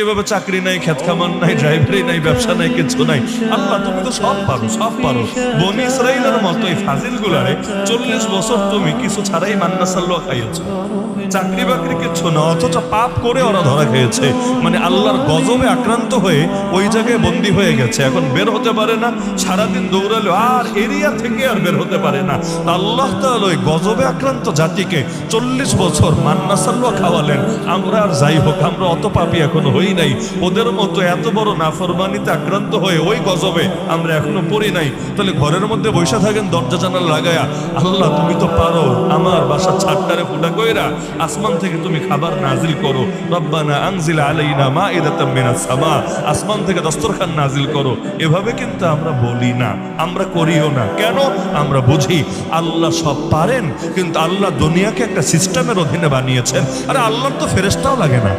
এভাবে চাকরি নাই, খেত খামার নাই, ড্রাইভারি নাই, ব্যবসা নাই, কিছু নাই। আল্লাহ তুমি তো সব পারো, সব পারো। বনি ইসরাইলের মতো এই ফাজিল গুলারে 40 বছর তুমি কিছু ছাড়াই মান্না সাল্লাহ খাইয়েছো, চাকরি বাকরি কিচ্ছু না, অথচ পাপ করে ওরা ধরা খেয়েছে। মানে আল্লাহর গজবে আক্রান্ত হয়ে ওই জায়গায় বন্দী হয়ে গেছে, এখন বের হতে পারে না। সারাদিন দৌড়ালো আর এরিয়া থেকে আর বের হতে পারে না। আল্লাহ তাআলা ওই গজবে আক্রান্ত জাতিকে 40 বছর মান্না সাল্লাহ খাওয়ালেন। আমরা আর যাই হোক, আমরা অত পাপী এখনো হই নাই, ওদের মতো এত বড় নাফরমানিতে আক্রান্ত হয়ে ওই গজবে আমরা এখনো পড়ি নাই। তাহলে ঘরের মধ্যে বসে থাকেন দরজা জানালা লাগায়া, আল্লাহ তুমি তো পারো, আমার বাসার ছাদটারে ফুটা কইরা আসমান থেকে তুমি খাবার নাজিল করো। রব্বানা আনজিল আলাইনা মাইদাতাম মিনাস সামা, আসমান থেকে দস্তরখান নাজিল করো। এভাবে কিন্তু আমরা বলি না, আমরা করিও না। কেন? আমরা বুঝি আল্লাহ সব পারেন, কিন্তু আল্লাহ দুনিয়াকে একটা সিস্টেমের অধীনে বানিয়েছেন। আরে আল্লাহর তো ফেরেশতাও লাগে না।